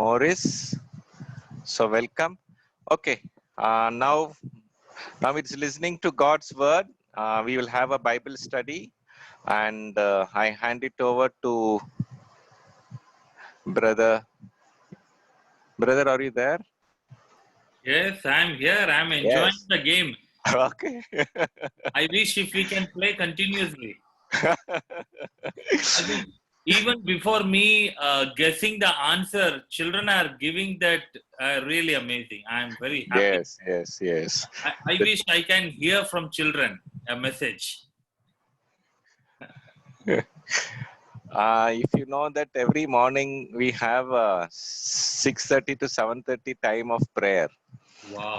Morris. So welcome. Okay. Now it's listening to God's word. We will have a Bible study, and I hand it over to brother. Brother, are you there? Yes, I'm here. I'm enjoying Yes. the game. Okay. I wish if we can play continuously. I mean, even before me guessing the answer, children are giving that really amazing. I'm very happy. yes. I wish I can hear from children a message. If you know that every morning we have 6:30 to 7:30 time of prayer, Wow.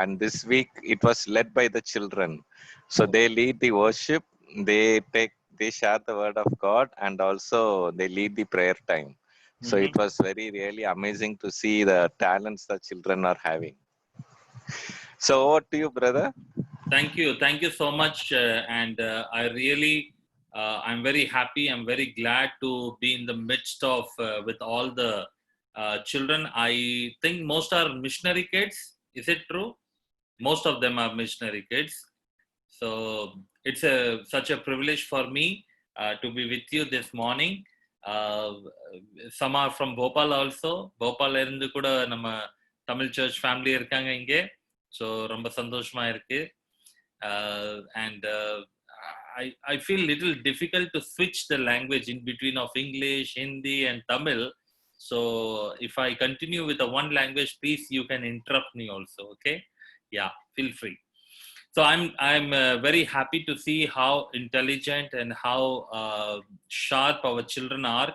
and this week it was led by the children. So they lead the worship, they share the word of God, and also they lead the prayer time. So Mhm. it was very really amazing to see the talents the children are having. So over to you, brother. Thank you. Thank you so much. And I really, I'm very happy. I'm very glad to be in the midst of, with all the children. I think most are missionary kids. Is it true? Most of them are missionary kids. So it's such a privilege for me to be with you this morning. Uh, some are from Bhopal also. Bhopal இருந்து கூட நம்ம Tamil search family இருக்காங்க இங்கே. So ரொம்ப சந்தோஷமா இருக்கு. And I feel little difficult to switch the language in between of English, Hindi, and Tamil. So if I continue with the one language, please you can interrupt me also. Okay? Yeah, feel free. So I'm very happy to see how intelligent and how sharp our children are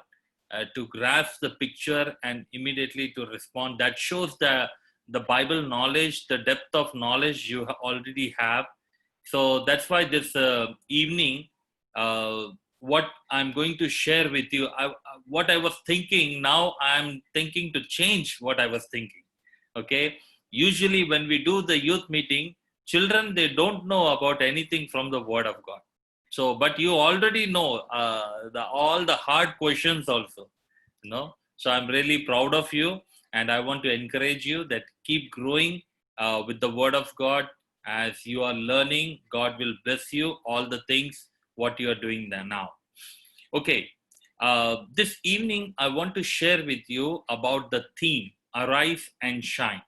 to grasp the picture and immediately to respond. That shows the Bible knowledge, the depth of knowledge you already have. So that's why this evening, what I'm going to share with you, what I was thinking, now I'm thinking to change what I was thinking. Okay, usually when we do the youth meeting, children, they don't know about anything from the word of God. So but you already know all the hard questions also, you know. So I'm really proud of you, and I want to encourage you that keep growing with the word of God. As you are learning, God will bless you all the things what you are doing there now. Okay, this evening I want to share with you about the theme arise and shine.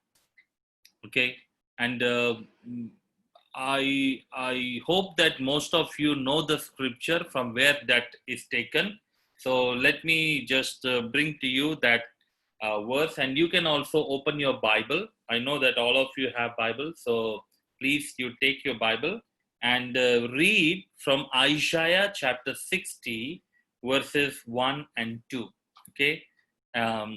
Okay, and I hope that most of you know the scripture from where that is taken. So let me just bring to you that verse, and you can also open your Bible. I know that all of you have Bible, so please you take your Bible and read from Isaiah chapter 60 verses 1 and 2. Okay, um,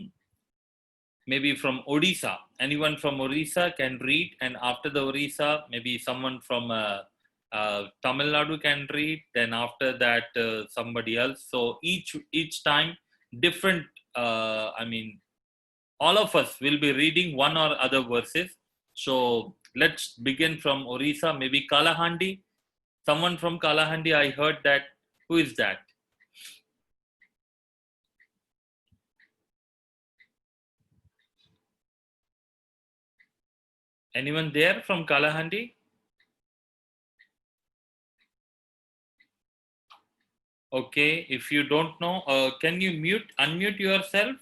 maybe from Odisha. Anyone from Odisha can read, and after the Odisha, maybe someone from Tamil Nadu can read. Then after that, somebody else. So each time, different. I mean, all of us will be reading one or other verses. So let's begin from Odisha. Maybe Kalahandi. Someone from Kalahandi. I heard that. Who is that? Anyone there from Kalahandi? Okay, if you don't know, can you unmute yourself?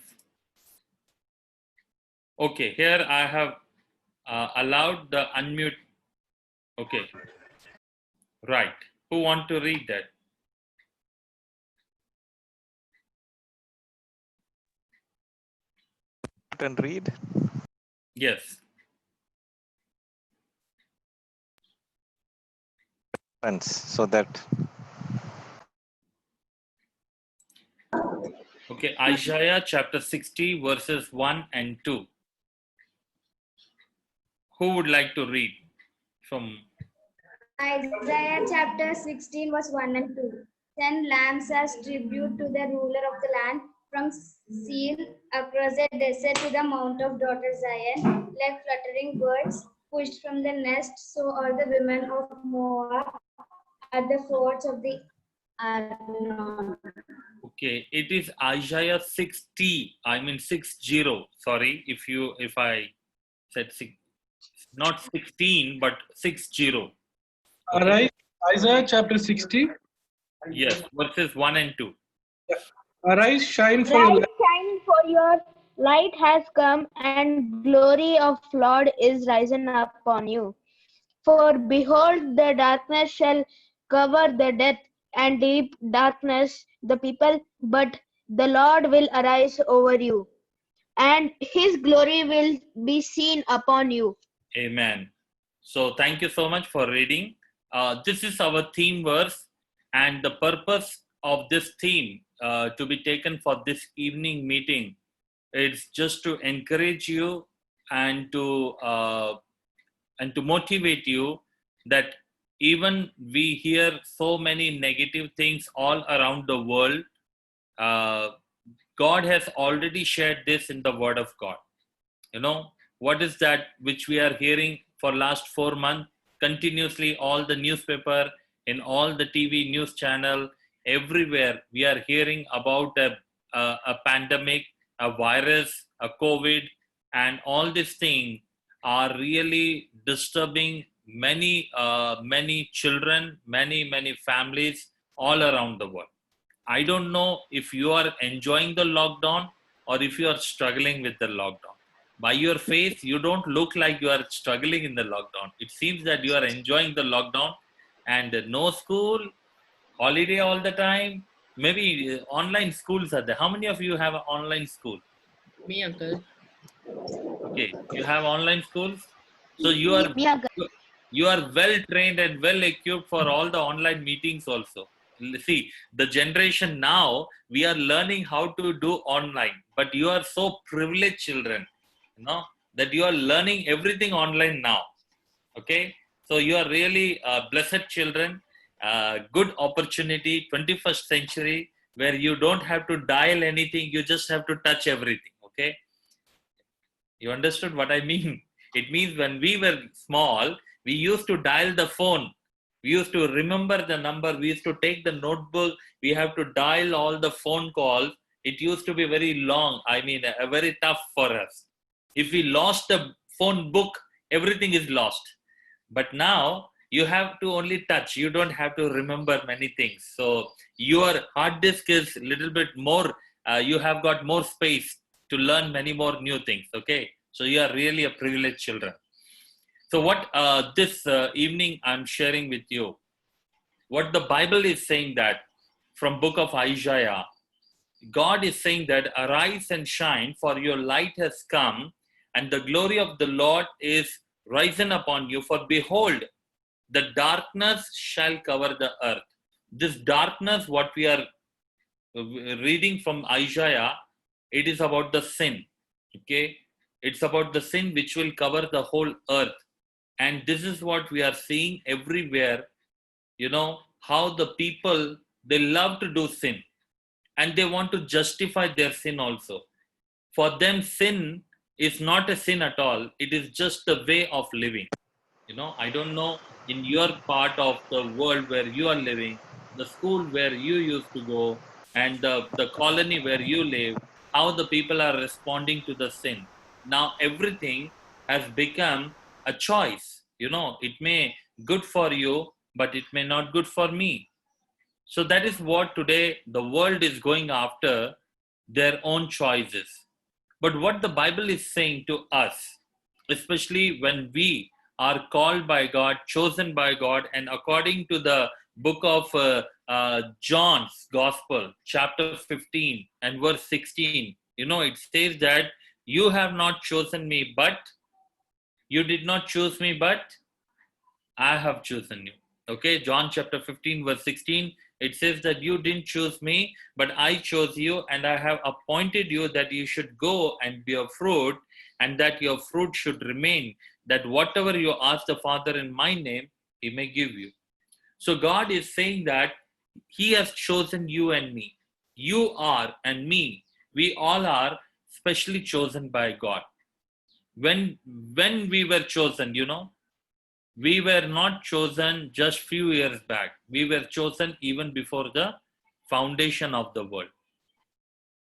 Okay, here I have allowed the unmute. Okay, right. Who want to read that? And read. Yes. So that Okay, Isaiah chapter 60 verses 1 and 2. Who would like to read from? Isaiah chapter 16 verse 1 and 2. Send lambs as tribute to the ruler of the land, from Sion across the desert to the mount of daughter Zion, like fluttering birds pushed from the nest, so are the women of Moab at the fords of the Arnon. Okay, it is Isaiah 60. I mean 60. Sorry, if I said six, not 16, but 60. Okay. Arise, Isaiah chapter 60. Yes, verses 1 and 2. Arise, shine for your Rise, light. shine, for your light has come, and glory of Lord is risen upon you. For behold, the darkness shall cover the death, and deep darkness the people, but the Lord will arise over you, and his glory will be seen upon you. Amen. So thank you so much for reading. This is our theme verse, and the purpose of this theme to be taken for this evening meeting is just to encourage you and to motivate you that even we hear so many negative things all around the world. God has already shared this in the Word of God. You know, what is that which we are hearing for last 4 months continuously, all the newspaper, in all the TV news channel, everywhere we are hearing about a pandemic, a virus, a COVID, and all these things are really disturbing many children, many families all around the world. I don't know if you are enjoying the lockdown or if you are struggling with the lockdown. By your face, you don't look like you are struggling in the lockdown. It seems that you are enjoying the lockdown and no school, holiday all the time. Maybe online schools are there. How many of you have an online school? Me, uncle. Okay, you have online schools. So you are Yeah, you are well trained and well equipped for all the online meetings also. See, the generation now, we are learning how to do online, but you are so privileged children, you know, that you are learning everything online now. Okay, so you are really blessed children. Good opportunity, 21st century, where you don't have to dial anything, you just have to touch everything. Okay, you understood what I mean? It means when we were small, we used to dial the phone. We used to remember the number. We used to take the notebook. We have to dial all the phone calls. It used to be very long. I mean, very tough for us. If we lost the phone book, everything is lost. But now you have to only touch. You don't have to remember many things. So your hard disk is a little bit more. You have got more space to learn many more new things. Okay, so you are really a privileged children. So what this evening I'm sharing with you, what the Bible is saying, that from book of Isaiah, God is saying that arise and shine, for your light has come, and the glory of the Lord is risen upon you. For behold, the darkness shall cover the earth. This darkness, what we are reading from Isaiah, it is about the sin. Okay, it's about the sin which will cover the whole earth. And this is what we are seeing everywhere. You know, how the people, they love to do sin and they want to justify their sin also. For them, sin is not a sin at all. It is just a way of living. You know, I don't know in your part of the world where you are living, the school where you used to go, and the colony where you live, how the people are responding to the sin. Now everything has become a choice. You know, it may good for you, but it may not good for me. So that is what today the world is going after, their own choices. But what the Bible is saying to us, especially when we are called by God, chosen by God, and according to the book of John's Gospel, chapter 15 and verse 16, you know, it says that you have not chosen me, but you did not choose me, but I have chosen you. Okay, John chapter 15, verse 16, it says that you didn't choose me, but I chose you, and I have appointed you that you should go and bear fruit, and that your fruit should remain, that whatever you ask the Father in my name, he may give you. So God is saying that he has chosen you and me. You are, and me, we all are specially chosen by God. When we were chosen, you know, we were not chosen just few years back. We were chosen even before the foundation of the world.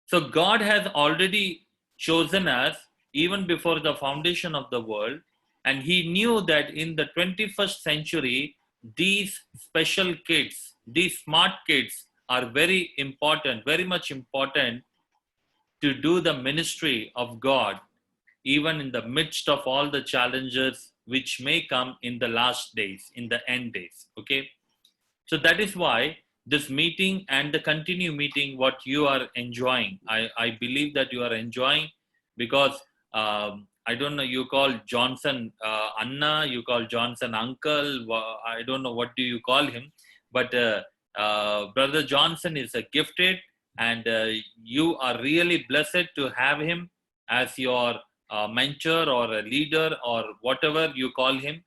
So God has already chosen us even before the foundation of the world, and He knew that in the 21st century, these special kids, these smart kids are very important, very much important to do the ministry of God, even in the midst of all the challenges which may come in the last days, in the end days. Okay. So that is why this meeting and the continue meeting, what you are enjoying, I believe that you are enjoying because I don't know, you call Johnson Anna, you call Johnson uncle, I don't know what do you call him, but Brother Johnson is a gifted, and you are really blessed to have him as your mentor or a leader or whatever you call him.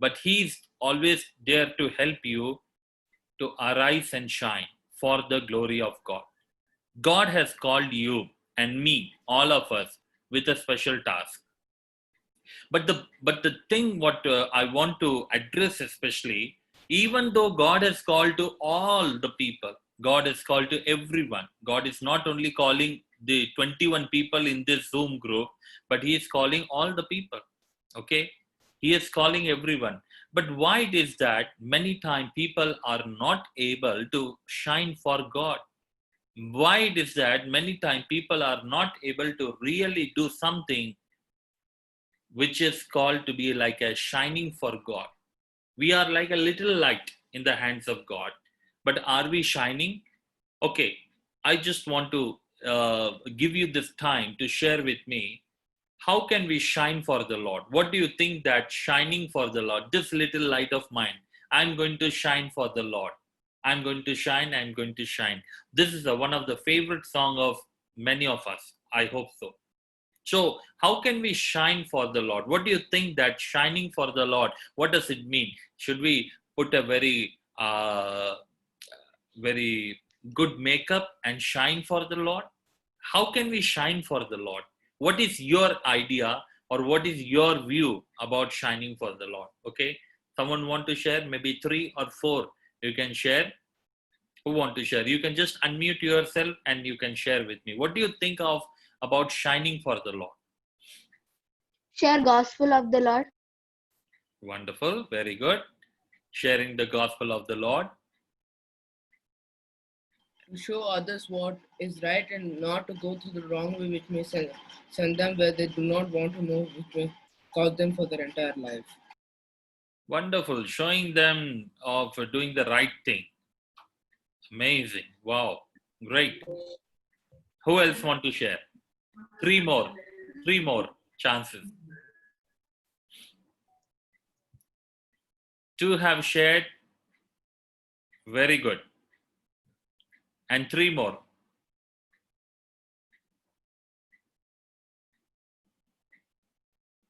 But he's always there to help you to arise and shine for the glory of God. God has called you and me, all of us, with a special task. But the thing what I want to address especially, even though God has called to all the people, God has called to everyone. God is not only calling the 21 people in this Zoom group, but He is calling all the people. Okay, He is calling everyone. But why it is that many times people are not able to shine for God? Why it is that many times people are not able to really do something which is called to be like a shining for God? We are like a little light in the hands of God, but are we shining? Okay, I just want to give you this time to share with me, how can we shine for the Lord? What do you think that shining for the Lord, this little light of mine, I'm going to shine for the Lord. I'm going to shine, I'm going to shine. This is one of the favorite song of many of us. I hope so. So how can we shine for the Lord? What do you think that shining for the Lord, what does it mean? Should we put a very good makeup and shine for the Lord? How can we shine for the Lord? What is your idea or what is your view about shining for the Lord? Okay, someone want to share? Maybe 3 or 4 you can share. Who want to share? You can just unmute yourself and you can share with me. What do you think of about shining for the Lord? Share gospel of the Lord. Wonderful, very good. Sharing the gospel of the Lord. To show others what is right and not to go through the wrong way which may send them where they do not want to know, which may cause them for their entire life. Wonderful, showing them of doing the right thing. Amazing, wow, great. Who else want to share? 3 more chances. 2 have shared, very good. And 3 more.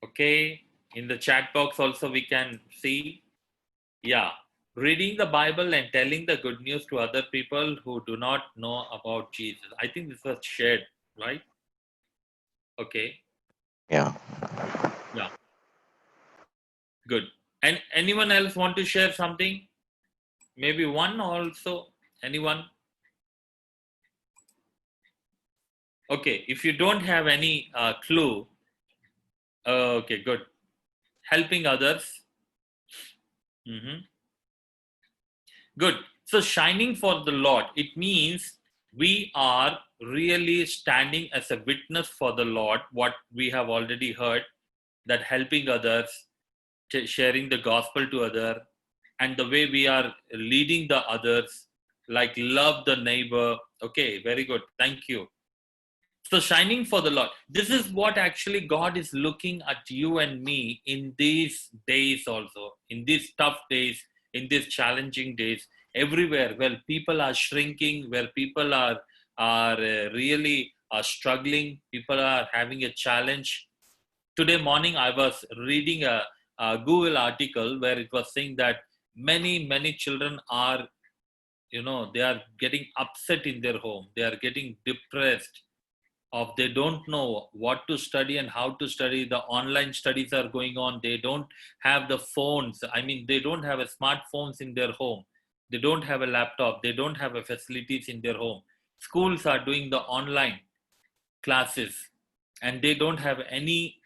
Okay, in the chat box also we can see. Yeah, reading the Bible and telling the good news to other people who do not know about Jesus. I think this was shared, right? Okay. Yeah. Yeah. Good. And anyone else want to share something? Maybe one also. Anyone? Okay. If you don't have any clue, okay, good. Helping others. Good. So shining for the Lord, it means we are really standing as a witness for the Lord, what we have already heard, that helping others, sharing the gospel to others, and the way we are leading the others, like love the neighbor. Okay, very good. Thank you. So shining for the Lord. This is what actually God is looking at you and me in these days also, in these tough days, in these challenging days, everywhere where people are shrinking, where people are really struggling, people are having a challenge. Today morning, I was reading a Google article where it was saying that many children are, they are getting upset in their home. They are getting depressed. They don't know what to study and how to study. The online studies are going on. They don't have the phones. I mean, they don't have a smartphones in their home. They don't have a laptop. They don't have a facilities in their home. Schools are doing the online. classes and they don't have any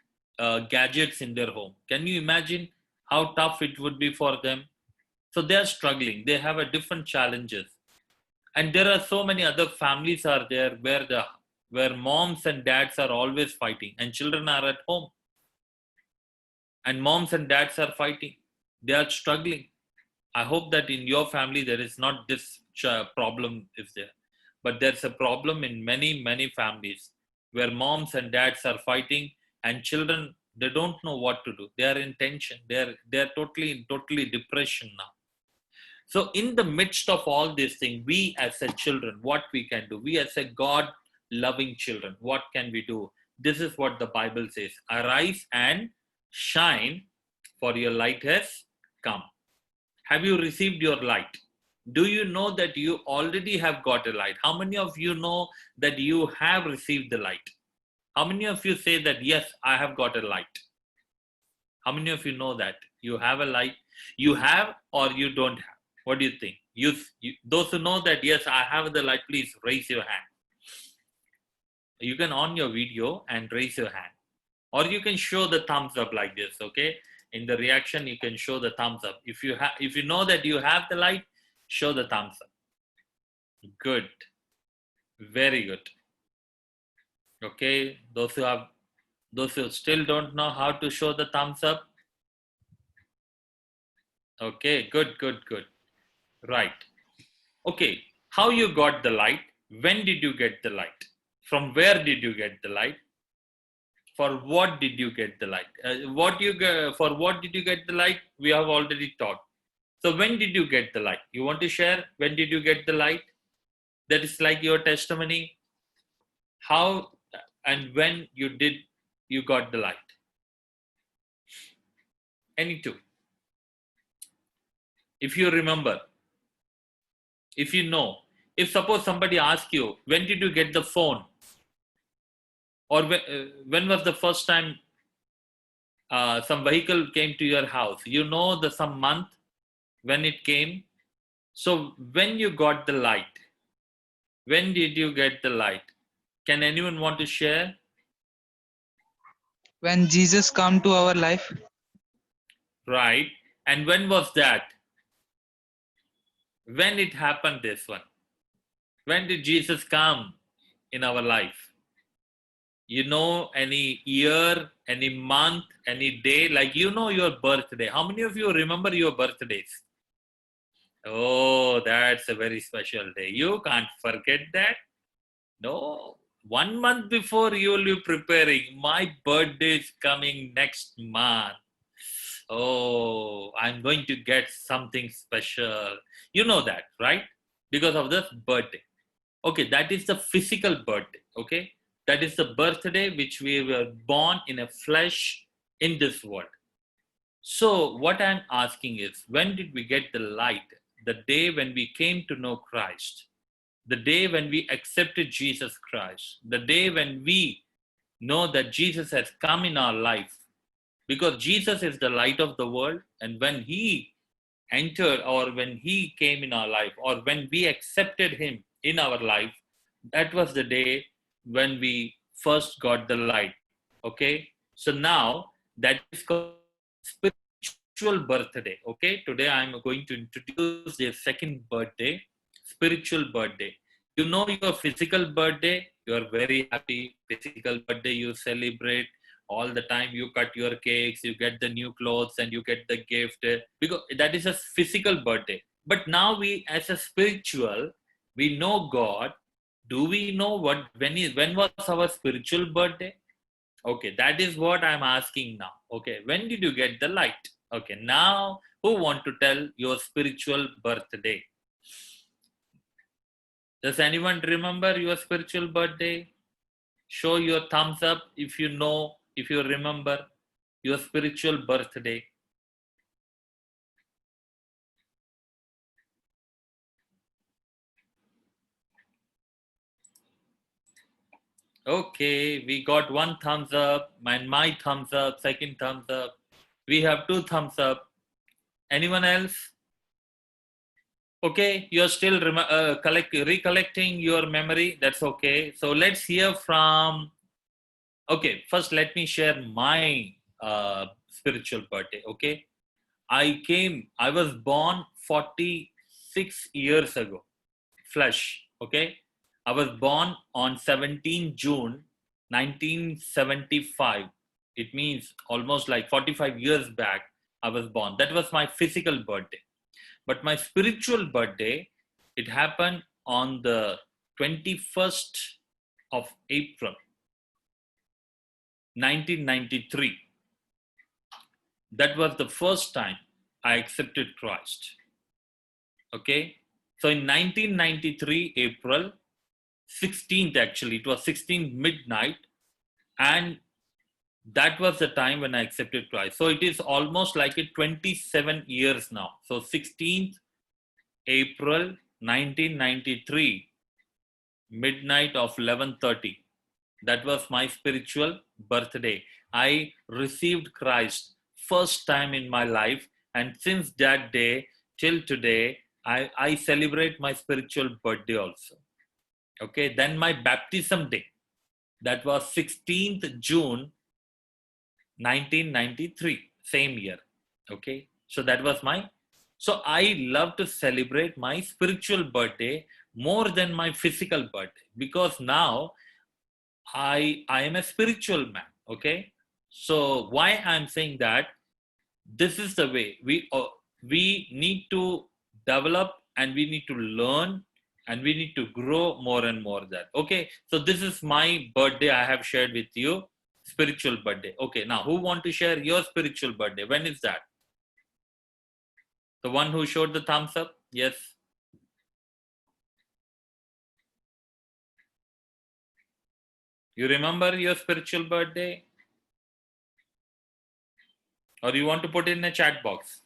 gadgets in their home. Can you imagine how tough it would be for them? So they are struggling. They have a different challenges. And there are so many other families are there where moms and dads are always fighting and children are at home. And moms and dads are fighting. They are struggling. I hope that in your family there is not this problem is there. But there's a problem in many, many families where moms and dads are fighting and children, they don't know what to do. They are in tension. They're totally depression now. So in the midst of all these things, we as a children, what we can do? We as a God-loving children, what can we do? This is what the Bible says. Arise and shine, for your light has come. Have you received your light? Do you know that you already have got a light? How many of you know that you have received the light? How many of you say that, yes, I have got a light? How many of you know that you have a light? You have or you don't have? What do you think? Those who know that, yes, I have the light, please raise your hand. You can on your video and raise your hand. Or you can show the thumbs up like this, okay? In the reaction, you can show the thumbs up. If you know that you have the light, show the thumbs up. Good. Very good. Okay, those who still don't know how to show the thumbs up. Okay, good. Right. Okay, how you got the light? When did you get the light? From where did you get the light? For what did you get the light? For what did you get the light? We have already talked. So when did you get the light? You want to share? When did you get the light? That is like your testimony. How and when you got the light? Any two. If you remember, if you know, if suppose somebody asks you, when did you get the phone? Or when was the first time some vehicle came to your house? You know some month when it came. So when you got the light, when did you get the light? Can anyone want to share? When Jesus come to our life. Right. And when was that? When it happened, this one? When did Jesus come in our life? You know any year, any month, any day? Like you know your birthday. How many of you remember your birthdays? Oh, that's a very special day. You can't forget that. No. 1 month before you will be preparing. My birthday is coming next month. Oh, I'm going to get something special. You know that, right? Because of the birthday. Okay, that is the physical birthday. Okay. That is the birthday which we were born in a flesh in this world. So what I'm asking is, when did we get the light? The day when we came to know Christ. The day when we accepted Jesus Christ. The day when we know that Jesus has come in our life. Because Jesus is the light of the world. And when he entered or when he came in our life or when we accepted him in our life, that was the day when we first got the light. Okay, so now that is called spiritual birthday. Okay, today I'm going to introduce the second birthday, spiritual birthday. You know your physical birthday, you are very happy. Physical birthday you celebrate all the time. You cut your cakes, you get the new clothes and you get the gift, because that is a physical birthday. But now we as a spiritual, we know God. Do we know when was our spiritual birthday? Okay, that is what I'm asking now. Okay, when did you get the light? Okay, now who want to tell your spiritual birthday? Does anyone remember your spiritual birthday? Show your thumbs up if you know, if you remember your spiritual birthday. Okay, we got one thumbs up, and my thumbs up, second thumbs up. We have two thumbs up. Anyone else? Okay, you're still recollecting your memory. That's okay. So let's hear from. Okay, first let me share my spiritual birthday. Okay, I was born 46 years ago, flesh. Okay, I was born on 17 June 1975. It means almost like 45 years back, I was born. That was my physical birthday. But my spiritual birthday, it happened on the 21st of April 1993. That was the first time I accepted Christ. Okay, so in 1993 April 16th, actually it was 16th midnight, and that was the time when I accepted Christ. So it is almost like 27 years now. So 16th April 1993 midnight of 11:30, that was my spiritual birthday. I received Christ first time in my life, and since that day till today, I celebrate my spiritual birthday also. Okay, then my baptism day, that was 16th June 1993, same year. Okay, so that was my. So I love to celebrate my spiritual birthday more than my physical birthday, because now I am a spiritual man. Okay, so why I'm saying that, this is the way we need to develop, and we need to learn, and we need to grow more and more. That okay. So this is my birthday. I have shared with you spiritual birthday. Okay, now who want to share your spiritual birthday? When is that? The one who showed the thumbs up? Yes. You remember your spiritual birthday? Or you want to put it in a chat box?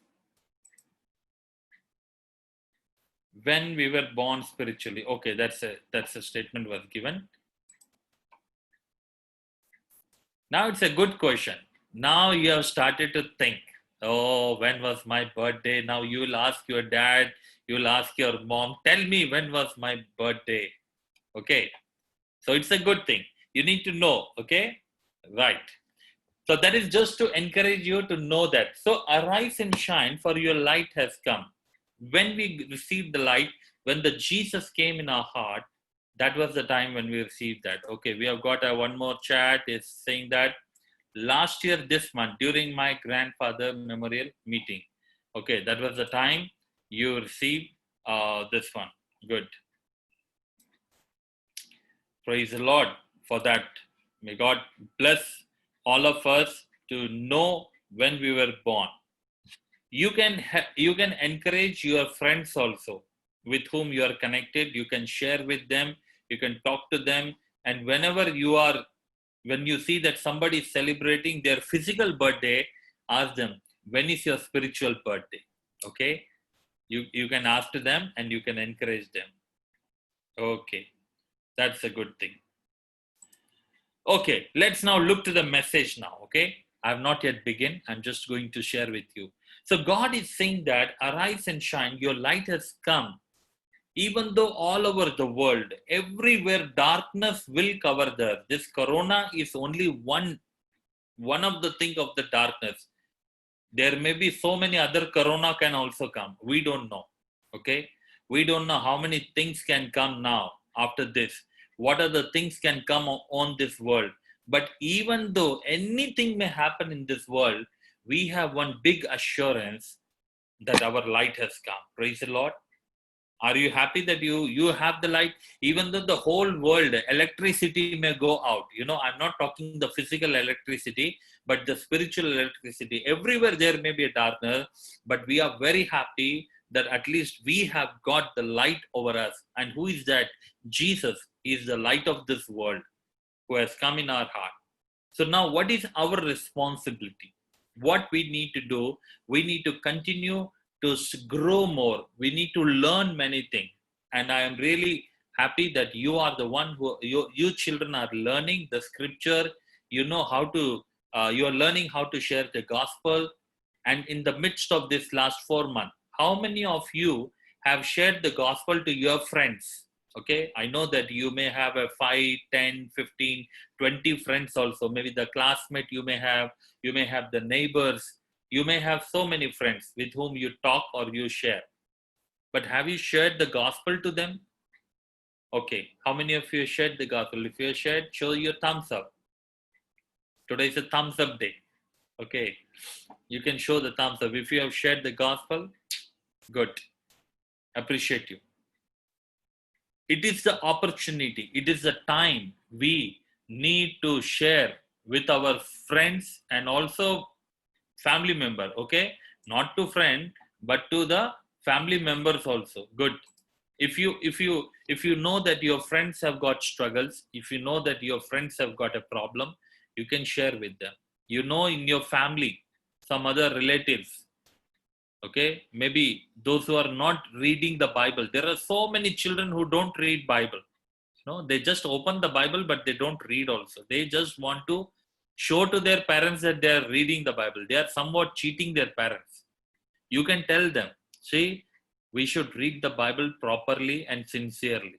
When we were born spiritually. Okay, that's a statement was given. Now it's a good question. Now you have started to think, oh, when was my birthday? Now you will ask your dad, you will ask your mom, tell me when was my birthday. Okay, so it's a good thing. You need to know, okay? Right. So that is just to encourage you to know that. So arise and shine, for your light has come. When we received the light, when the Jesus came in our heart, that was the time when we received that. Okay, we have got one more chat is saying that last year this month during my grandfather memorial meeting. Okay, that was the time you received this one. Good. Praise the Lord for that. May God bless all of us to know when we were born. You can encourage your friends also with whom you are connected. You can share with them, you can talk to them, and when you see that somebody is celebrating their physical birthday, ask them, when is your spiritual birthday? Okay, you can ask to them and you can encourage them. Okay, that's a good thing. Okay, let's now look to the message now. Okay, I have not yet begun. I'm just going to share with you. So God is saying that arise and shine, your light has come. Even though all over the world, everywhere darkness will cover the earth. This corona is only one of the thing of the darkness. There may be so many other corona can also come. We don't know. Okay, we don't know how many things can come now after this. What are the things can come on this world? But even though anything may happen in this world, we have one big assurance that our light has come. Praise the Lord. Are you happy that you have the light? Even though the whole world, electricity may go out. I'm not talking the physical electricity, but the spiritual electricity. Everywhere there may be a darkness, but we are very happy that at least we have got the light over us. And who is that? Jesus is the light of this world who has come in our heart. So now what is our responsibility? What we need to do? We need to continue to grow more. We need to learn many things. And I am really happy that you are the one who, you children are learning the scripture. You know how to, you are learning how to share the gospel. And in the midst of this last 4 months, how many of you have shared the gospel to your friends. Okay, I know that you may have a 5, 10, 15, 20 friends also. Maybe the classmate you may have the neighbors, you may have so many friends with whom you talk or you share. But have you shared the gospel to them? Okay, how many of you shared the gospel? If you shared, show your thumbs up. Today is a thumbs up day. Okay, you can show the thumbs up. If you have shared the gospel, good. Appreciate you. It is the opportunity, it is the time we need to share with our friends and also family member. Okay, not to friend, but to the family members also. Good. If you know that your friends have got struggles, if you know that your friends have got a problem, you can share with them. You know, in your family, some other relatives, okay, maybe those who are not reading the Bible. There are so many children who don't read Bible. No, they just open the Bible, but they don't read also. They just want to show to their parents that they are reading the Bible. They are somewhat cheating their parents. You can tell them, see, we should read the Bible properly and sincerely.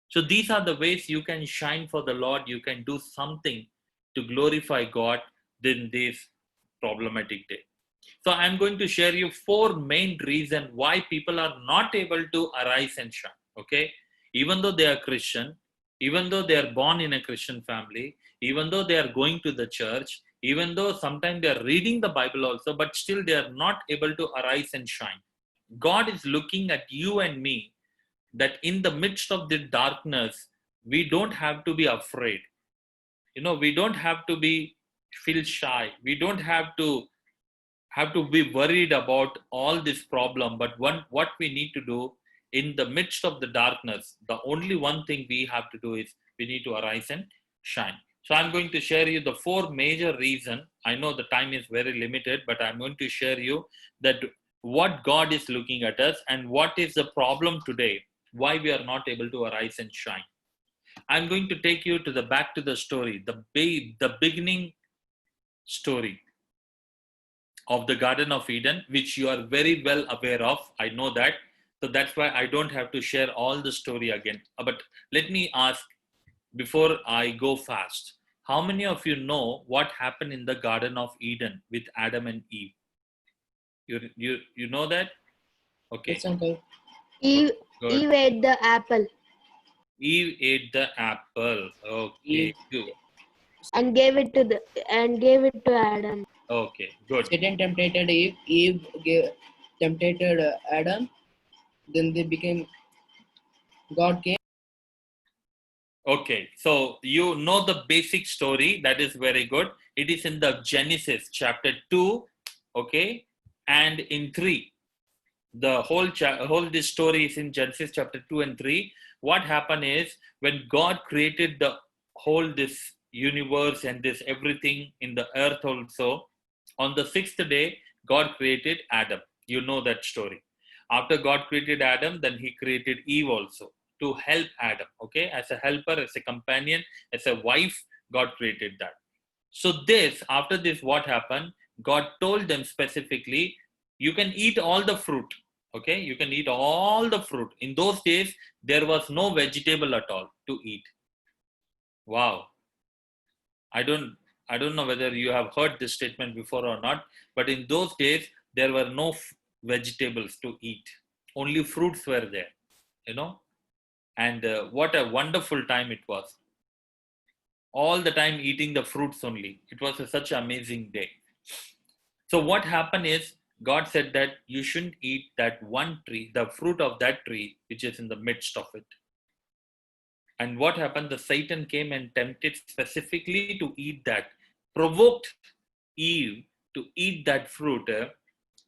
So these are the ways you can shine for the Lord. You can do something to glorify God in this problematic day. So I'm going to share you 4 main reasons why people are not able to arise and shine. Okay, even though they are Christian, even though they are born in a Christian family, even though they are going to the church, even though sometimes they are reading the Bible also, but still they are not able to arise and shine. God is looking at you and me, that in the midst of the darkness, we don't have to be afraid. We don't have to feel shy. We don't have to be worried about all this problem. But what we need to do in the midst of the darkness, the only one thing we have to do is we need to arise and shine. So I'm going to share you the 4 major reasons. I know the time is very limited, but I'm going to share you that what God is looking at us and what is the problem today, why we are not able to arise and shine. I'm going to take you to back to the story, the beginning story of the Garden of Eden, which you are very well aware of. I know that. So that's why I don't have to share all the story again. But let me ask, before I go fast, how many of you know what happened in the Garden of Eden with Adam and Eve? You know that? Okay. Yes, uncle. Eve Good. ate the apple Eve ate the apple. Okay. Good. and gave it to Adam. Okay. Good. Satan tempted Eve. Tempted Adam. Then they became. God came. Okay, so you know the basic story. That is very good. It is in the Genesis chapter 2, okay, and in 3. The whole this story is in Genesis chapter 2 and 3. What happened is, when God created the whole this universe and this everything in the earth also, on the 6th day, God created Adam. You know that story. After God created Adam, then he created Eve also, to help Adam, okay, as a helper, as a companion, as a wife. God created that. So after this, what happened? God told them specifically, you can eat all the fruit, okay, you can eat all the fruit. In those days, there was no vegetable at all to eat. Wow. I don't know whether you have heard this statement before or not, but in those days, there were no vegetables to eat. Only fruits were there, and what a wonderful time it was. All the time eating the fruits only. It was such an amazing day. So what happened is, God said that you shouldn't eat that one tree, the fruit of that tree, which is in the midst of it. And what happened? The Satan came and tempted specifically to eat that, provoked Eve to eat that fruit,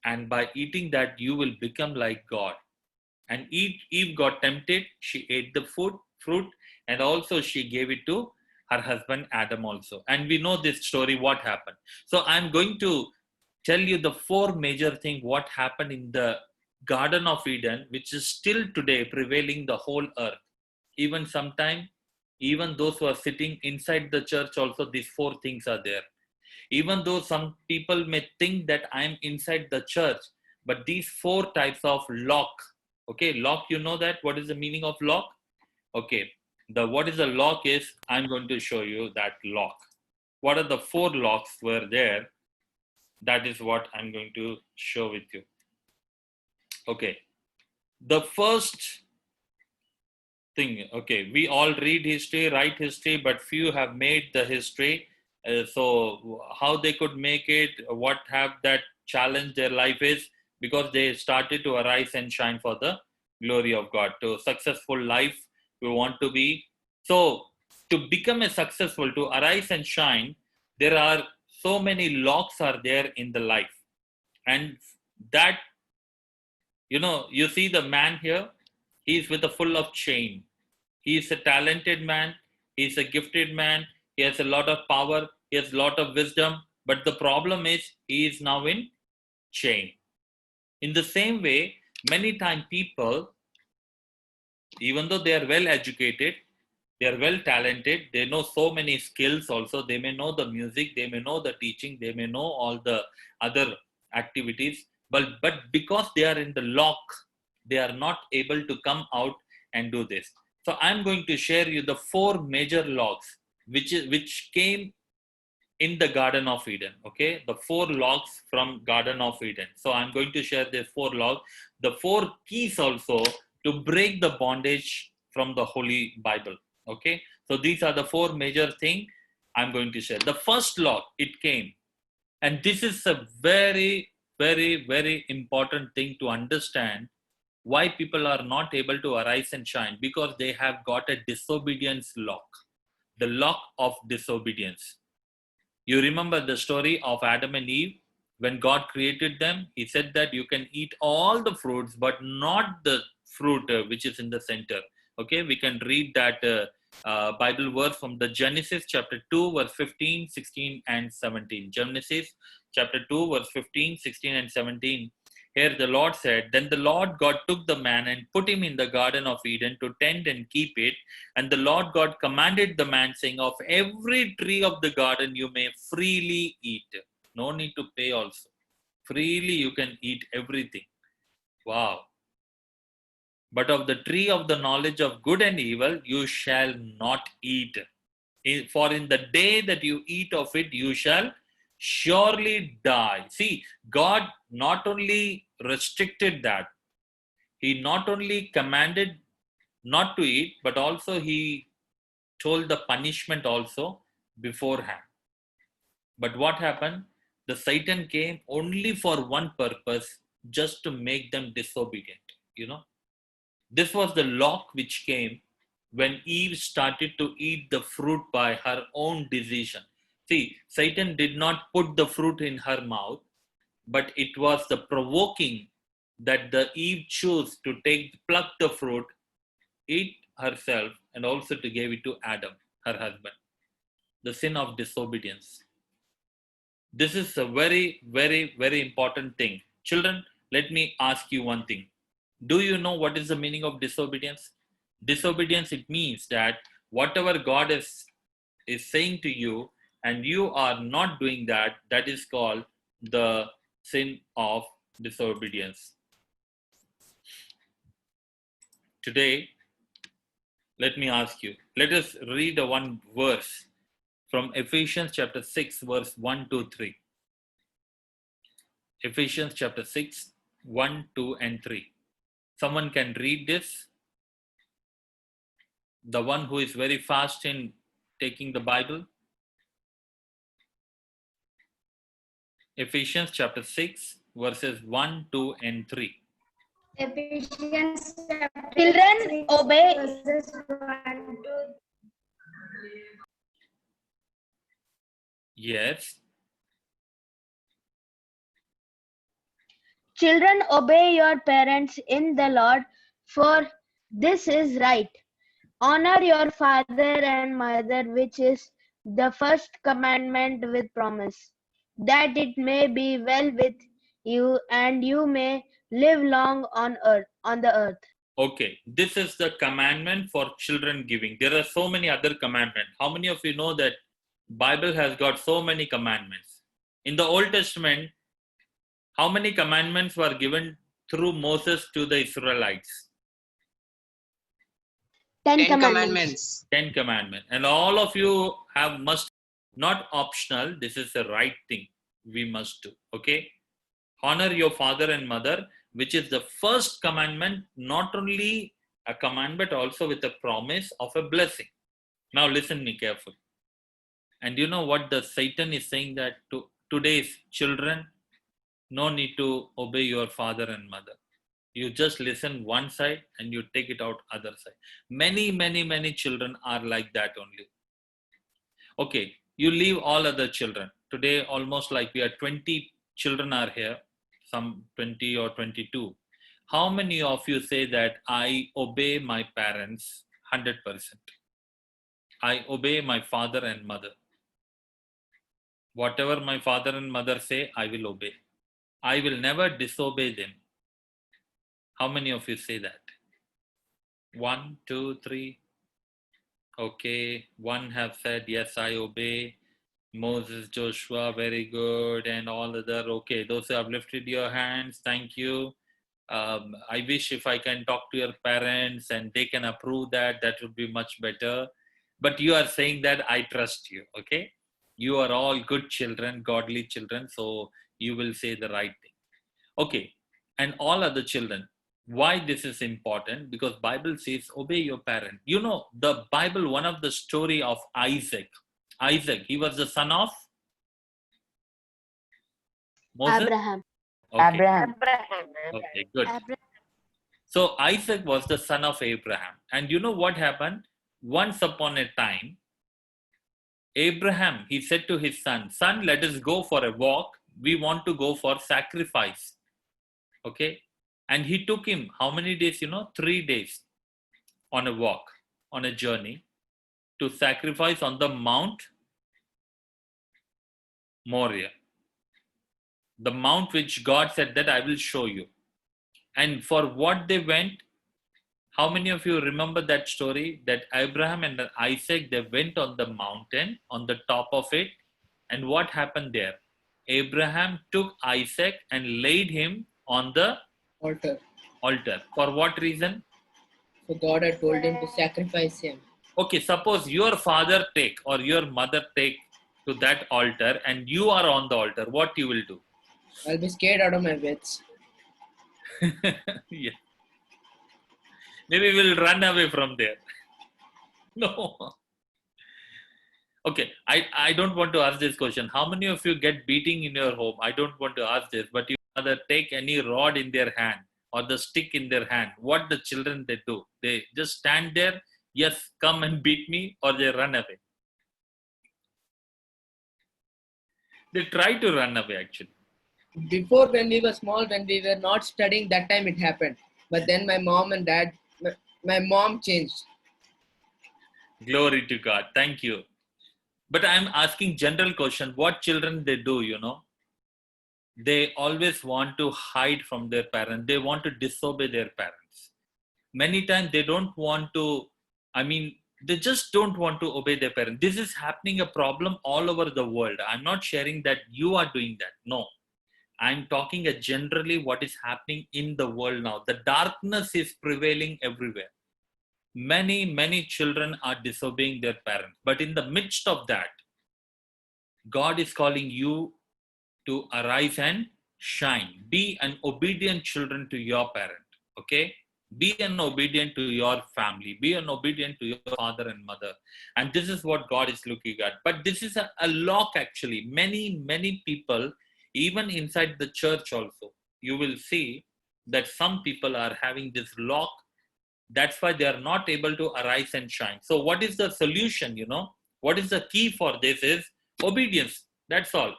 and by eating that, you will become like God. And Eve got tempted. She ate the fruit, and also she gave it to her husband Adam also. And we know this story, what happened. So I'm going to tell you the 4 major things what happened in the Garden of Eden, which is still today prevailing the whole earth. Even sometime, even those who are sitting inside the church also, these 4 things are there. Even though some people may think that I'm inside the church, but these 4 types of lock Okay, lock, you know that? What is the meaning of lock? Okay, what is a lock is, I'm going to show you that lock. What are the 4 locks were there? That is what I'm going to show with you. Okay, the first thing, okay, we all read history, write history, but few have made the history. So how they could make it, what have that challenge their life is, because they started to arise and shine for the glory of God. To successful life, we want to be. So to become a successful, to arise and shine, there are so many locks are there in the life. And that, you see the man here, he's with a full of chain. He's a talented man. He's a gifted man. He has a lot of power. He has a lot of wisdom. But the problem is he is now in chain. In the same way, many times people, even though they are well educated, they are well talented, they know so many skills also, they may know the music, they may know the teaching, they may know all the other activities, but because they are in the lock, they are not able to come out and do this. So I'm going to share you the 4 major locks which came in the Garden of Eden. Okay, the 4 locks from Garden of Eden. So I'm going to share the 4 locks, the 4 keys also to break the bondage from the Holy Bible. Okay, so these are the 4 major things I'm going to share. The first lock, it came, and this is a very, very, very important thing to understand why people are not able to arise and shine, because they have got a disobedience lock, the lock of disobedience. You remember the story of Adam and Eve? When God created them, he said that you can eat all the fruits, but not the fruit which is in the center. Okay, we can read that Bible verse from the Genesis chapter 2, verse 15, 16, and 17. Genesis chapter 2, verse 15, 16, and 17. Here the Lord said, then the Lord God took the man and put him in the Garden of Eden to tend and keep it. And the Lord God commanded the man, saying, of every tree of the garden you may freely eat. No need to pay also. Freely you can eat everything. Wow. But of the tree of the knowledge of good and evil you shall not eat. For in the day that you eat of it, you shall surely die. See, God not only restricted that, he not only commanded not to eat, but also he told the punishment also beforehand. But what happened? The Satan came only for one purpose, just to make them disobedient. This was the lock which came when Eve started to eat the fruit by her own decision. See, Satan did not put the fruit in her mouth, but it was the provoking that the Eve chose to pluck the fruit, eat herself, and also to give it to Adam, her husband. The sin of disobedience. This is a very, very, very important thing. Children, let me ask you one thing. Do you know what is the meaning of disobedience? Disobedience, it means that whatever God is saying to you and you are not doing that, that is called the sin of disobedience. Today, let me ask you, let us read one verse from Ephesians chapter 6, verse 1 to 3. Ephesians chapter 6, 1, 2, and 3. Someone can read this. The one who is very fast in taking the Bible. Ephesians chapter 6, verses 1, 2, and 3. Ephesians chapter Children, 6, obey. verses 1 to Yes. Children, obey your parents in the Lord, for this is right. Honor your father and mother, which is the first commandment with promise, that it may be well with you and you may live long on the earth. Okay, this is the commandment for children giving. There are so many other commandments. How many of you know that Bible has got so many commandments? In the Old Testament, how many commandments were given through Moses to the Israelites? Ten Ten Commandments. Commandments. 10 commandments. And all of you have must, not optional, this is the right thing we must do. Okay? Honor your father and mother, which is the first commandment, not only a commandment, also with a promise of a blessing. Now listen me carefully. And you know what the Satan is saying, that to today's children, no need to obey your father and mother. You just listen one side and you take it out other side. Many children are like that only. Okay, you leave all other children. Today, almost like we are 20 children are here, some 20 or 22. How many of you say that I obey my parents 100%? I obey my father and mother. Whatever my father and mother say, I will obey. I will never disobey them. How many of you say that? 1, 2, 3. Okay, one have said, yes, I obey. Moses, Joshua, very good. And all other, okay, those who have lifted your hands, thank you. I wish if I can talk to your parents and they can approve that, that would be much better. But you are saying that I trust you, okay? You are all good children, godly children, so you will say the right thing. Okay, and all other children, why this is important? Because Bible says obey your parent. You know, the Bible, one of the story of Isaac, he was the son of Moses? Abraham. Okay. Abraham. Okay, good. So Isaac was the son of Abraham. And you know what happened? Once upon a time, Abraham, he said to his son, son, let us go for a walk. We want to go for sacrifice. Okay. And he took him, how many days? 3 days on a walk, on a journey to sacrifice on the Mount Moriah. The mount which God said that I will show you. And for what they went, how many of you remember that story? That Abraham and Isaac, they went on the mountain, on the top of it. And what happened there? Abraham took Isaac and laid him on the altar. For what reason? So God had told him to sacrifice him. Okay, suppose your father take or your mother take to that altar and you are on the altar. What you will do? I'll be scared out of my wits. Yeah. Maybe we'll run away from there. No. Okay, I don't want to ask this question. How many of you get beating in your home? I don't want to ask this, but you rather take any rod in their hand or the stick in their hand. What the children they do? They just stand there, yes, come and beat me, or they run away. They try to run away actually. Before, when we were small, when we were not studying, that time it happened. But then my mom and dad, my mom changed. Glory to God. Thank you. But I'm asking general question. What children they do, They always want to hide from their parents. They want to disobey their parents. Many times they don't want to, they just don't want to obey their parents. This is happening a problem all over the world. I'm not sharing that you are doing that. No. I'm talking generally what is happening in the world now. The darkness is prevailing everywhere. Many children are disobeying their parents. But in the midst of that, God is calling you to arise and shine. Be an obedient children to your parent. Okay? Be an obedient to your family. Be an obedient to your father and mother. And this is what God is looking at. But this is a lock actually. Many people, even inside the church also, you will see that some people are having this lock. That's why they are not able to arise and shine. So what is the solution, What is the key for this is obedience. That's all.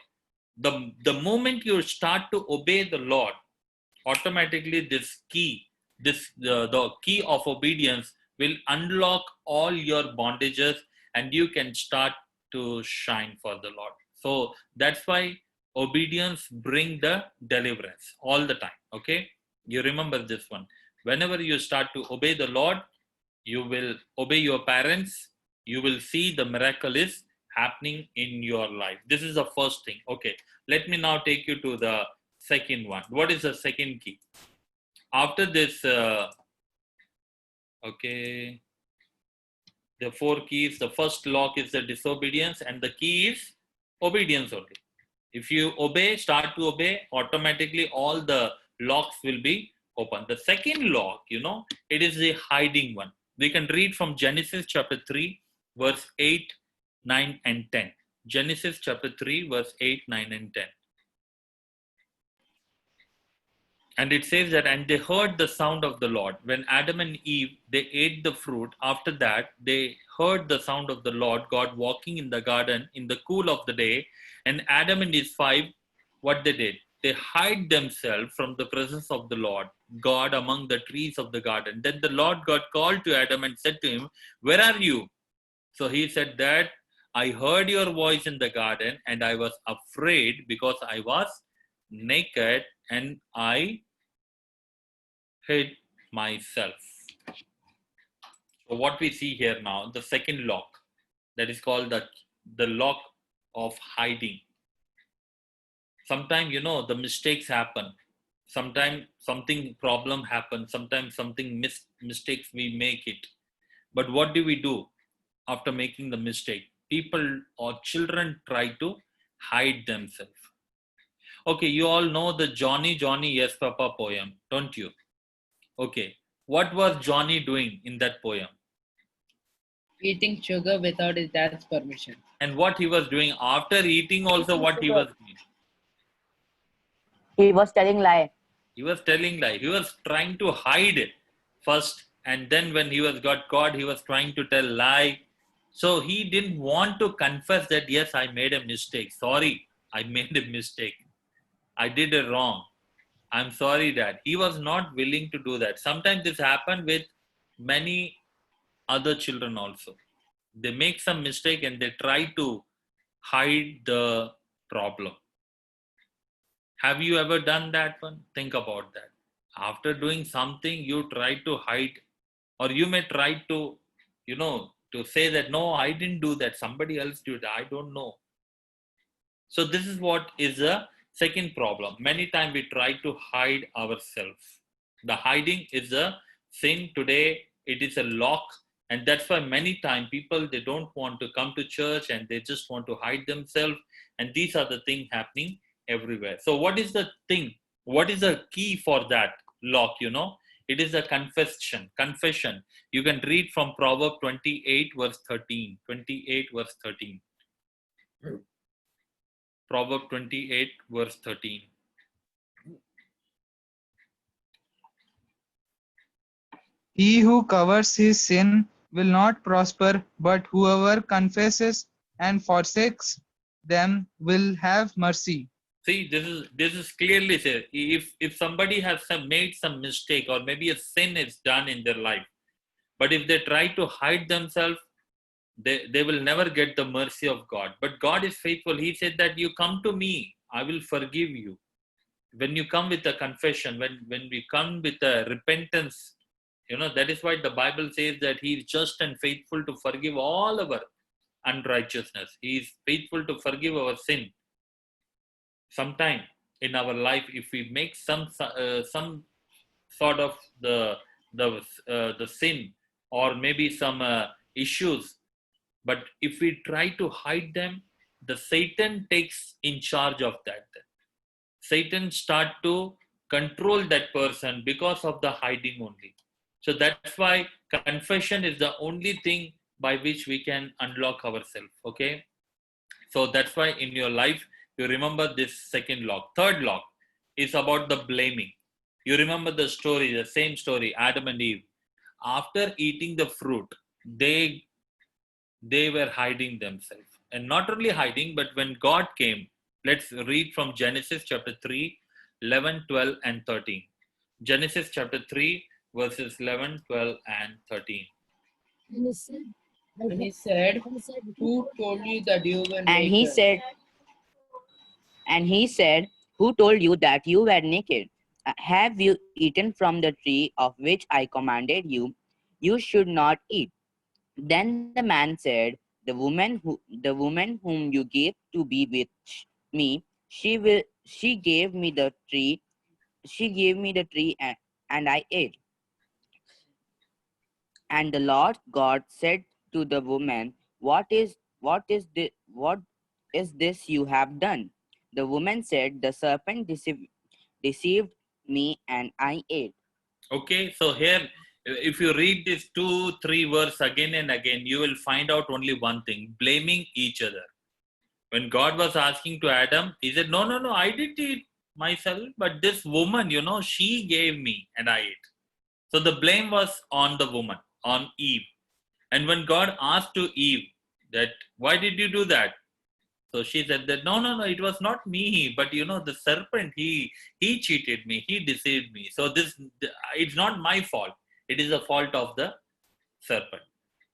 The moment you start to obey the Lord, automatically this key, the key of obedience will unlock all your bondages and you can start to shine for the Lord. So that's why obedience bring the deliverance all the time. Okay, you remember this one. Whenever you start to obey the Lord, you will obey your parents. You will see the miracle is happening in your life. This is the first thing. Okay, let me now take you to the second one. What is the second key? after this, okay, the 4 keys, the first lock is the disobedience, and the key is obedience only. If you obey, start to obey, automatically all the locks will be open. The second lock, it is the hiding one. We can read from Genesis chapter 3, verse 8, 9, and 10. Genesis chapter 3, verse 8, 9, and 10. And it says that, and they heard the sound of the Lord. When Adam and Eve, they ate the fruit. After that, they heard the sound of the Lord God walking in the garden in the cool of the day. And Adam and his wife, what they did? They hide themselves from the presence of the Lord God among the trees of the garden. Then the Lord God called to Adam and said to him, where are you? So he said that, I heard your voice in the garden, and I was afraid because I was naked, and I hid myself. So what we see here now, the second lock, that is called the lock of hiding. Sometimes, the mistakes happen. Sometimes something problem happens. Sometimes something mistakes we make it. But what do we do after making the mistake? People or children try to hide themselves. Okay, you all know the Johnny, Johnny, Yes Papa poem, don't you? Okay, what was Johnny doing in that poem? Eating sugar without his dad's permission. And what he was doing after eating also, what he was doing? He was telling lie. He was telling lie. He was trying to hide it first, and then when he was got caught, he was trying to tell lie. So he didn't want to confess that, yes, I made a mistake. Sorry, I made a mistake. I did it wrong. I'm sorry, Dad. He was not willing to do that. Sometimes this happened with many other children also. They make some mistake and they try to hide the problem. Have you ever done that one? Think about that. After doing something, you try to hide, or you may try to, to say that, no, I didn't do that. Somebody else did. I don't know. So this is what is a second problem. Many times we try to hide ourselves. The hiding is a sin today. It is a lock. And that's why many times people, they don't want to come to church and they just want to hide themselves. And these are the things happening everywhere. So what is the thing? What is the key for that lock, It is a confession. Confession. You can read from Proverbs 28 verse 13. 28 verse 13. Proverbs 28 verse 13. He who covers his sin will not prosper, but whoever confesses and forsakes them will have mercy. See, this is clearly said. If somebody has made some mistake, or maybe a sin is done in their life, but if they try to hide themselves, they will never get the mercy of God. But God is faithful. He said that you come to me, I will forgive you. When you come with a confession, when we come with a repentance, that is why the Bible says that He is just and faithful to forgive all our unrighteousness. He is faithful to forgive our sin. Sometime in our life, if we make some sort of the sin, or maybe some issues, but if we try to hide them, the Satan takes in charge of that. Satan start to control that person because of the hiding only. So that's why confession is the only thing by which we can unlock ourselves. Okay. So that's why in your life, you remember this second lock. Third lock is about the blaming. You remember the story, the same story, Adam and Eve. After eating the fruit, they were hiding themselves. And not only hiding, but when God came, let's read from Genesis chapter 3, 11, 12, and 13. Genesis chapter 3, verses 11, 12, and 13. And he said, who told you that you were naked? And he said, who told you that you were naked? Have you eaten from the tree of which I commanded you? You should not eat. Then the man said, the woman whom you gave to be with me, she gave me the tree and I ate. And the Lord God said to the woman, what is this you have done? The woman said, the serpent deceived me and I ate. Okay, so here, if you read this 2-3 verse again and again, you will find out only one thing: blaming each other. When God was asking to Adam, he said, no, no, no, I didn't eat myself, but this woman, she gave me and I ate. So the blame was on the woman, on Eve. And when God asked to Eve that, why did you do that? So she said that, no, no, no, it was not me, but the serpent, he cheated me, he deceived me. So it's not my fault. It is the fault of the serpent.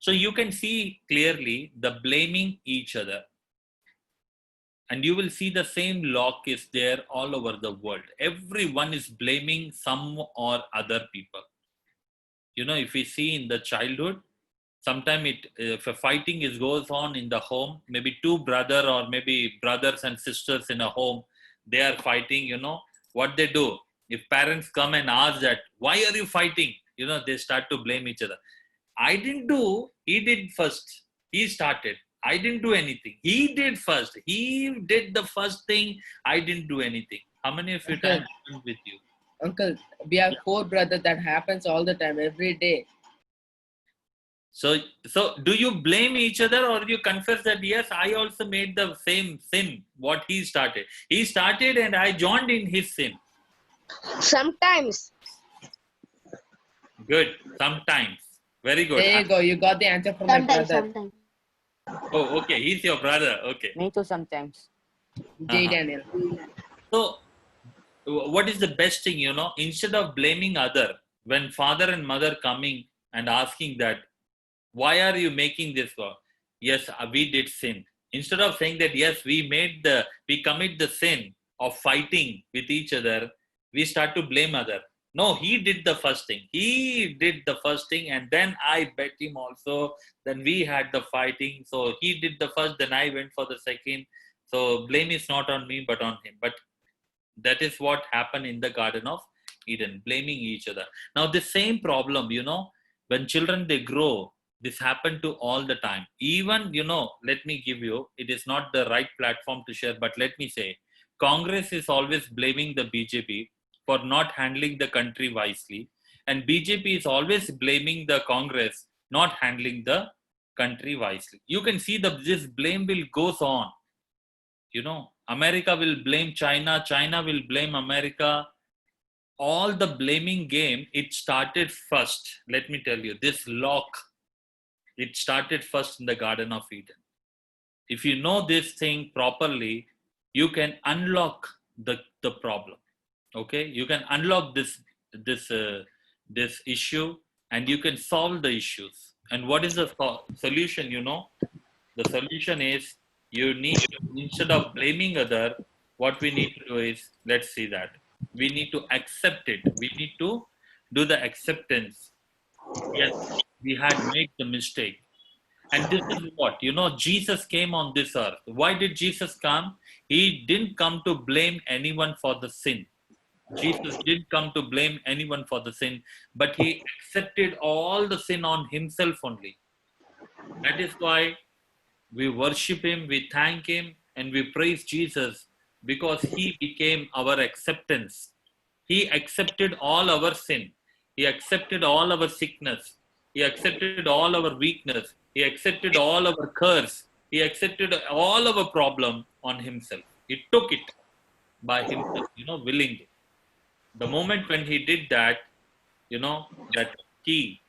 So you can see clearly the blaming each other. And you will see the same lock is there all over the world. Everyone is blaming some or other people. If we see in the childhood, sometimes if a fighting goes on in the home, maybe two brother or maybe brothers and sisters in a home, they are fighting, what they do. If parents come and ask that, why are you fighting? They start to blame each other. I didn't do, he did first. He started. I didn't do anything. He did first. He did the first thing. I didn't do anything. How many of you Okay. times happened with you? Uncle, we have 4 brothers. That happens all the time, every day. So do you blame each other, or you confess that, yes, I also made the same sin, what he started? He started and I joined in his sin. Sometimes. Good. Sometimes. Very good. There you go. You got the answer from my Sometimes. brother, Sometimes. Oh, okay. He's your brother. Okay. Me too sometimes. J. Uh-huh. Daniel. So what is the best thing, instead of blaming other, when father and mother coming and asking that, why are you making this for? Yes, we did sin. Instead of saying that, yes, we commit the sin of fighting with each other, we start to blame other. No, he did the first thing. He did the first thing, and then I bet him also. Then we had the fighting. So he did the first, then I went for the second. So blame is not on me, but on him. But that is what happened in the Garden of Eden, blaming each other. Now, the same problem, when children, they grow, this happened to all the time. Even, let me give you, it is not the right platform to share, but let me say, Congress is always blaming the BJP for not handling the country wisely. And BJP is always blaming the Congress not handling the country wisely. You can see this blame will goes on. America will blame China, China will blame America. All the blaming game, it started first. Let me tell you, this lock, it started first in the Garden of Eden. If you know this thing properly, you can unlock the problem. Okay, you can unlock this issue, and you can solve the issues. And what is the solution? The solution is, you need to, instead of blaming other, what we need to do is, let's see that. We need to accept it. We need to do the acceptance. Yes, we had made the mistake. And this is what, Jesus came on this earth. Why did Jesus come? He didn't come to blame anyone for the sin. Jesus didn't come to blame anyone for the sin, but he accepted all the sin on himself only. That is why we worship him, we thank him, and we praise Jesus, because he became our acceptance. He accepted all our sin. He accepted all our sickness. He accepted all our weakness. He accepted all our curse. He accepted all our problem on himself. He took it by himself, willingly. The moment when he did that, that key,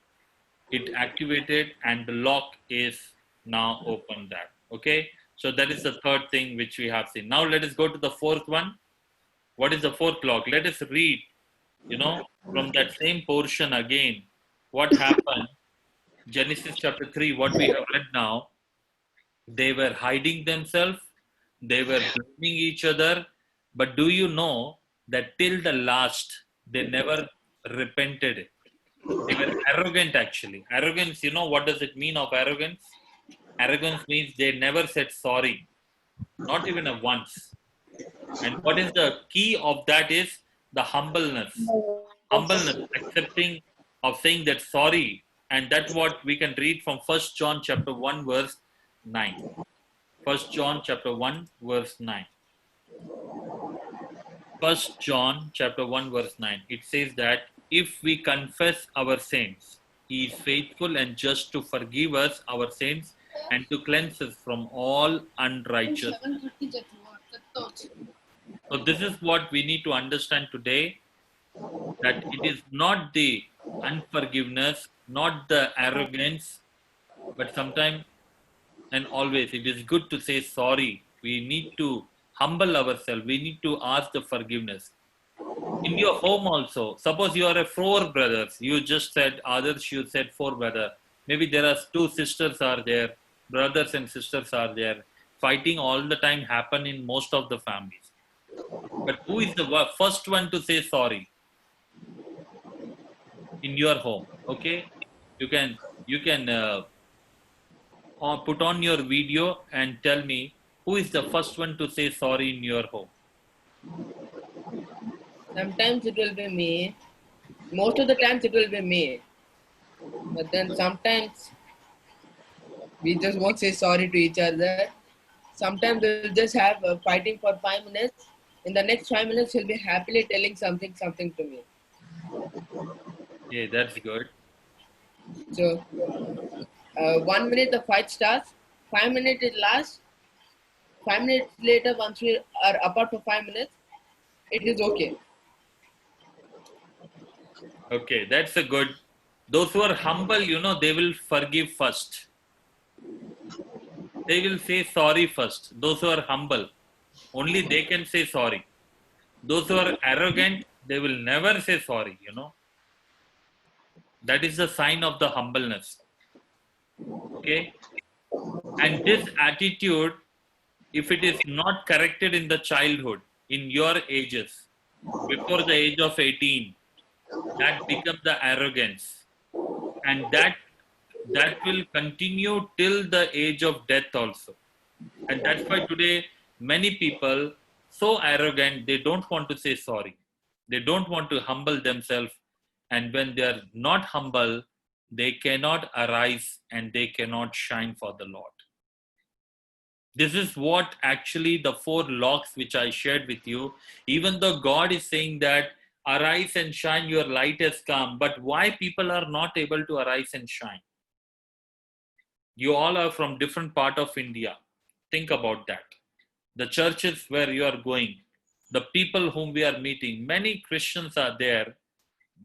it activated, and the lock is now open that. Okay, so that is the third thing which we have seen. Now let us go to the fourth one. What is the fourth lock? Let us read, from that same portion again, what happened. Genesis chapter 3, what we have read now. They were hiding themselves. They were blaming each other. But do you know that till the last, they never repented? They were arrogant, actually. Arrogance, what does it mean of arrogance? Arrogance means they never said sorry. Not even once. And what is the key of that is the humbleness. humbleness, accepting of saying that sorry. And that's what we can read from 1 John chapter 1 verse 9. 1 John chapter 1 verse 9. 1 John chapter 1 verse 9. It says that if we confess our sins, he is faithful and just to forgive us our sins and to cleanse us from all unrighteousness. So this is what we need to understand today, that it is not the unforgiveness, not the arrogance, but sometimes and always it is good to say sorry. We need to humble ourselves. We need to ask the forgiveness. In your home also, suppose you are a 4 brothers, you just said, others you said 4 brothers. Maybe there are 2 sisters are there, brothers and sisters are there. Fighting all the time happen in most of the families. But who is the first one to say sorry? In your home, okay? You can put on your video and tell me who is the first one to say sorry in your home. Sometimes it will be me. Most of the times it will be me. But then sometimes we just won't say sorry to each other. Sometimes we'll just have fighting for 5 minutes. In the next 5 minutes, he'll be happily telling something to me. Yeah, that's good. So, 1 minute the fight starts, 5 minutes it lasts. 5 minutes later, once we are apart for 5 minutes, it is okay. Okay, that's a good. Those who are humble, they will forgive first. They will say sorry first. Those who are humble, only they can say sorry. Those who are arrogant, they will never say sorry, That is the sign of the humbleness. Okay? And this attitude, if it is not corrected in the childhood, in your ages, before the age of 18, that becomes the arrogance. And that will continue till the age of death also. And that's why today, many people, so arrogant, they don't want to say sorry. They don't want to humble themselves. And when they are not humble, they cannot arise and they cannot shine for the Lord. This is what actually the 4 locks which I shared with you, even though God is saying that arise and shine, your light has come, but why people are not able to arise and shine? You all are from different part of India. Think about that. The churches where you are going, the people whom we are meeting, many Christians are there.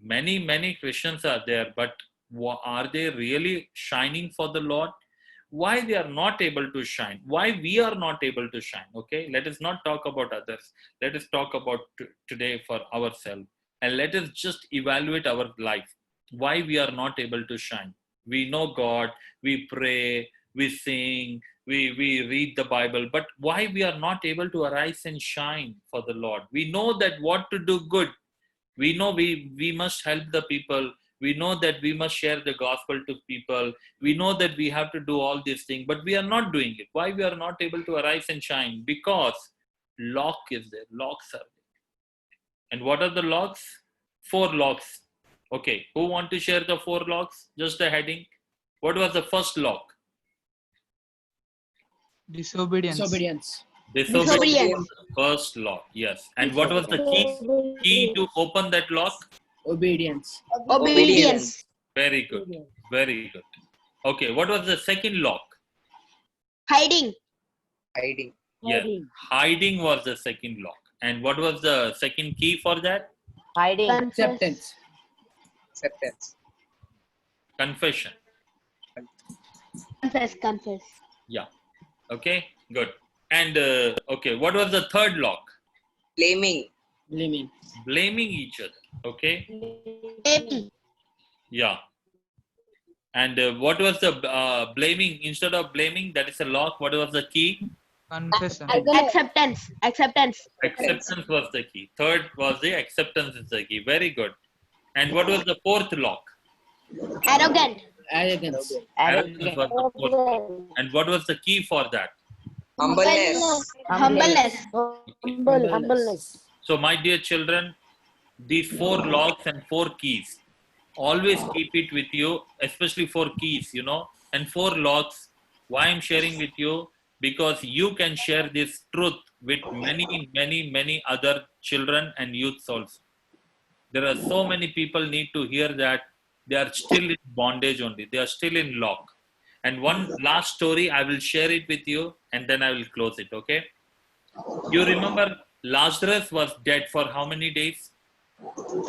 Many Christians are there, but are they really shining for the Lord? Why they are not able to shine? Why we are not able to shine? Okay, let us not talk about others. Let us talk about today for ourselves. And let us just evaluate our life. Why we are not able to shine? We know God, we pray, we sing, we read the Bible, but why we are not able to arise and shine for the Lord? We know that what to do good. We know we must help the people. We know that we must share the gospel to people. We know that we have to do all these things, but we are not doing it. Why we are not able to arise and shine? Because lock is there. Locks are there. And what are the locks? 4 locks. Okay, who want to share the 4 locks? Just a heading. What was the first lock? Disobedience. Disobedience. First lock, yes. And what was the key to open that lock? Obedience. Very good. Very good. Okay, what was the second lock? Hiding. Yes, hiding was the second lock. And what was the second key for that? Hiding. Acceptance. Confession. Confess. Yeah. Okay, good. And okay, what was the third lock? Blaming. Blaming each other. Okay. Yeah. And what was the blaming? Instead of blaming, that is a lock. What was the key? Confession. Acceptance. Acceptance was the key. Third was the acceptance is the key. Very good. And what was the fourth lock? Arrogance. Arrogance. Arrogance was the fourth lock. And what was the key for that? Humbleness. So, my dear children, these 4 locks and 4 keys. Always keep it with you, especially 4 keys, and 4 locks. Why I'm sharing with you? Because you can share this truth with many, many, many other children and youths also. There are so many people need to hear that they are still in bondage only. They are still in lock. And one last story, I will share it with you and then I will close it, okay? You remember Lazarus was dead for how many days?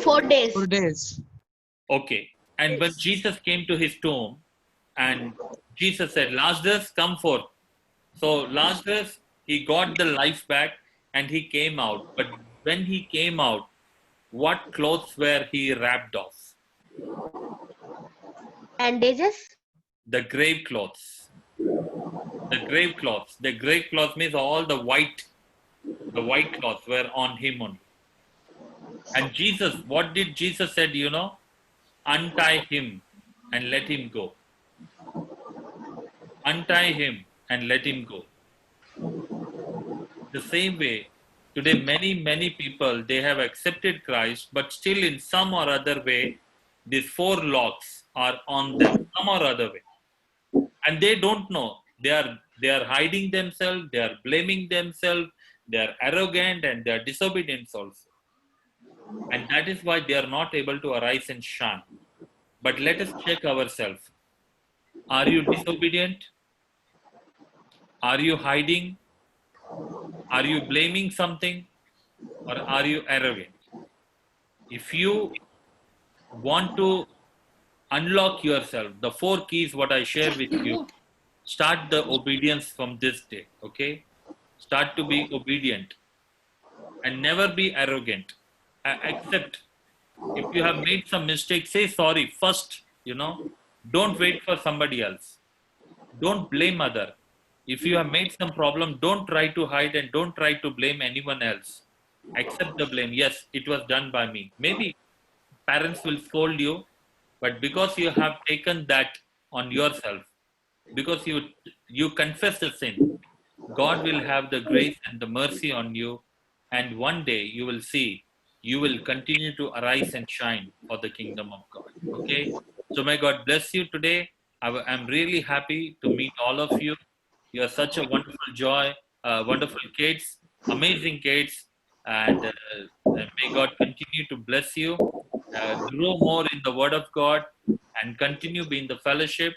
4 days. 4 days. Okay. And when Jesus came to his tomb and Jesus said, Lazarus, come forth. So Lazarus, he got the life back and he came out. But when he came out, what clothes were he wrapped off? Bandages. The grave clothes. The grave clothes. The grave clothes means all the white cloths were on him only. And Jesus, what did Jesus said, Untie him and let him go. Untie him and let him go. The same way, today many, many people, they have accepted Christ, but still in some or other way, these 4 locks are on them, some or other way. And they don't know. They are hiding themselves, they are blaming themselves, they are arrogant and they are disobedient also. And that is why they are not able to arise and shine. But let us check ourselves. Are you disobedient? Are you hiding? Are you blaming something? Or are you arrogant? If you want to unlock yourself, the 4 keys what I share with you, start the obedience from this day, okay? Start to be obedient and never be arrogant. Accept. If you have made some mistake, say sorry first, Don't wait for somebody else. Don't blame other. If you have made some problem, don't try to hide and don't try to blame anyone else. Accept the blame. Yes, it was done by me. Maybe parents will scold you, but because you have taken that on yourself, because you confess the sin, God will have the grace and the mercy on you, and one day you will see you will continue to arise and shine for the kingdom of God. Okay, so may God bless you today. I'm really happy to meet all of you. You are such a wonderful joy, wonderful kids, amazing kids, and may God continue to bless you. Grow more in the Word of God and continue being the fellowship.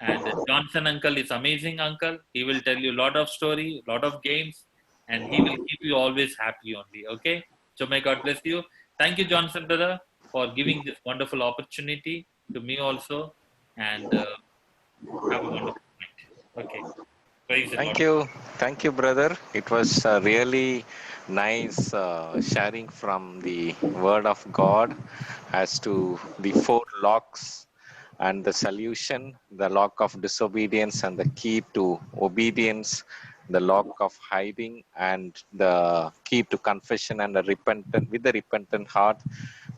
And Johnson uncle is amazing uncle. He will tell you a lot of story, lot of games, and he will keep you always happy only. Okay. So may God bless you. Thank you, Johnson brother, for giving this wonderful opportunity to me also. And have a wonderful night. Okay. Praise the Lord. Thank you, brother. It was really nice sharing from the Word of God as to the 4 locks and the solution, the lock of disobedience and the key to obedience, the lock of hiding and the key to confession and with the repentant heart,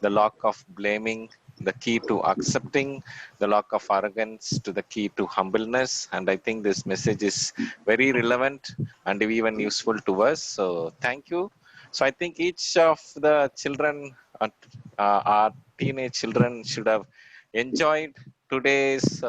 the lock of blaming, the key to accepting, the lock of arrogance to the key to humbleness. And I think this message is very relevant and even useful to us. So thank you. So I think each of the children, our teenage children, should have enjoyed today's